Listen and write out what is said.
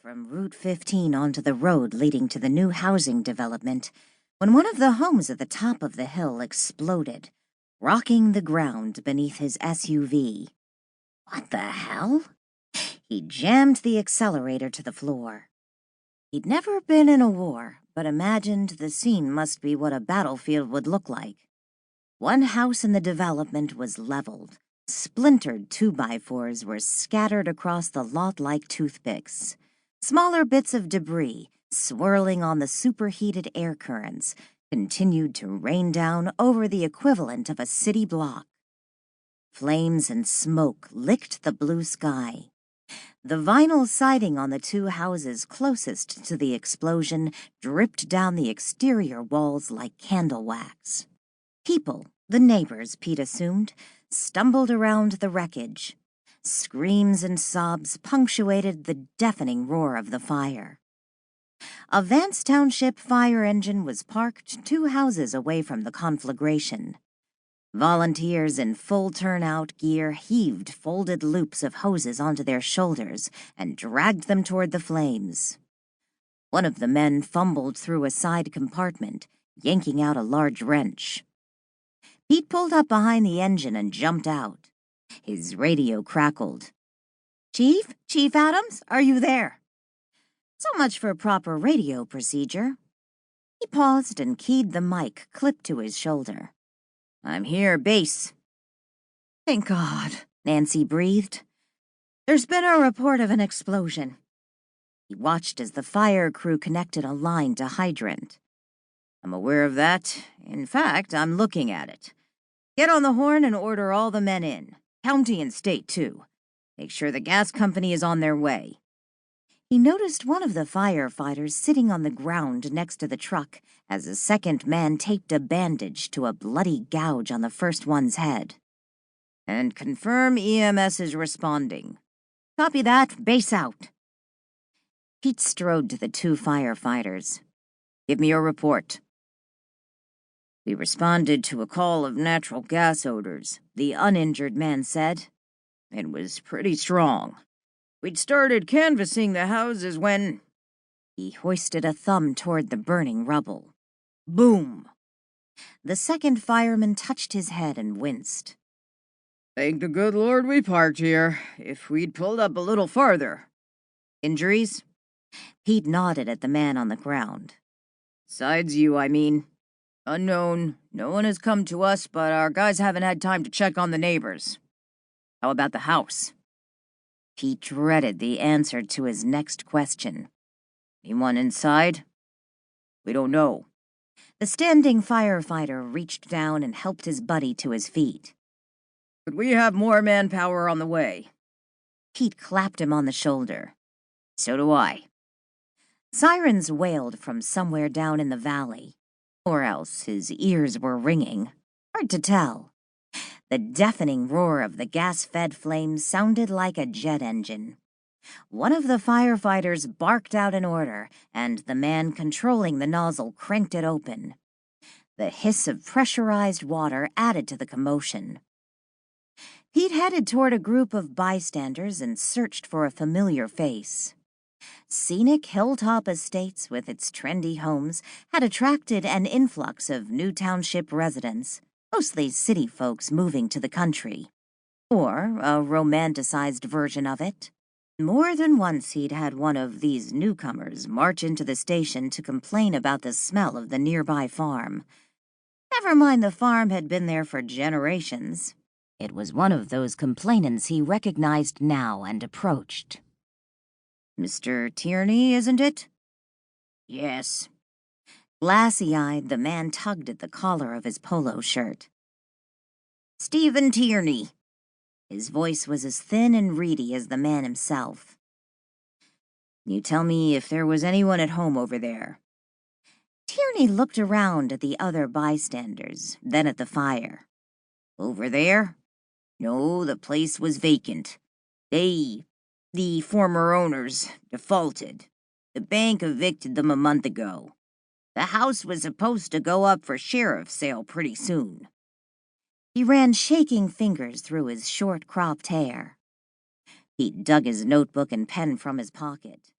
from Route 15 onto the road leading to the new housing development when one of the homes at the top of the hill exploded, rocking the ground beneath his SUV. What the hell? He jammed the accelerator to the floor. He'd never been in a war, but imagined the scene must be what a battlefield would look like. One house in the development was leveled. Splintered 2x4s were scattered across the lot like toothpicks. Smaller bits of debris, swirling on the superheated air currents, continued to rain down over the equivalent of a city block. Flames and smoke licked the blue sky. The vinyl siding on the two houses closest to the explosion dripped down the exterior walls like candle wax. People, the neighbors, Pete assumed, stumbled around the wreckage. Screams and sobs punctuated the deafening roar of the fire. A Vance Township fire engine was parked 2 houses away from the conflagration. Volunteers in full turnout gear heaved folded loops of hoses onto their shoulders and dragged them toward the flames. One of the men fumbled through a side compartment, yanking out a large wrench. Pete pulled up behind the engine and jumped out. His radio crackled. "Chief? Chief Adams, are you there?" So much for proper radio procedure. He paused and keyed the mic clipped to his shoulder. "I'm here, base." "Thank God," Nancy breathed. "There's been a report of an explosion." He watched as the fire crew connected a line to hydrant. "I'm aware of that. In fact, I'm looking at it. Get on the horn and order all the men in. County and state, too. Make sure the gas company is on their way." He noticed one of the firefighters sitting on the ground next to the truck as a second man taped a bandage to a bloody gouge on the first one's head. "And confirm EMS is responding." "Copy that. Base out." Pete strode to the 2 firefighters. "Give me your report." "We responded to a call of natural gas odors," the uninjured man said. "It was pretty strong. We'd started canvassing the houses when—" He hoisted a thumb toward the burning rubble. Boom! The second fireman touched his head and winced. "Thank the good Lord we parked here. If we'd pulled up a little farther." "Injuries?" Pete nodded at the man on the ground. "Besides you, I mean. Unknown. No one has come to us, but our guys haven't had time to check on the neighbors." "How about the house?" Pete dreaded the answer to his next question. "Anyone inside?" "We don't know." The standing firefighter reached down and helped his buddy to his feet. "But we have more manpower on the way." Pete clapped him on the shoulder. "So do I." Sirens wailed from somewhere down in the valley. Or else his ears were ringing. Hard to tell. The deafening roar of the gas-fed flames sounded like a jet engine. One of the firefighters barked out an order, and the man controlling the nozzle cranked it open. The hiss of pressurized water added to the commotion. Pete headed toward a group of bystanders and searched for a familiar face. Scenic hilltop estates with its trendy homes had attracted an influx of new township residents, mostly city folks moving to the country. Or a romanticized version of it. More than once he'd had one of these newcomers march into the station to complain about the smell of the nearby farm. Never mind the farm had been there for generations. It was one of those complainants he recognized now and approached. "Mr. Tierney, isn't it?" "Yes." Glassy-eyed, the man tugged at the collar of his polo shirt. "Stephen Tierney." His voice was as thin and reedy as the man himself. "You tell me if there was anyone at home over there." Tierney looked around at the other bystanders, then at the fire. "Over there? No, the place was vacant. The former owners, defaulted. The bank evicted them a month ago. The house was supposed to go up for sheriff's sale pretty soon." He ran shaking fingers through his short-cropped hair. He dug his notebook and pen from his pocket.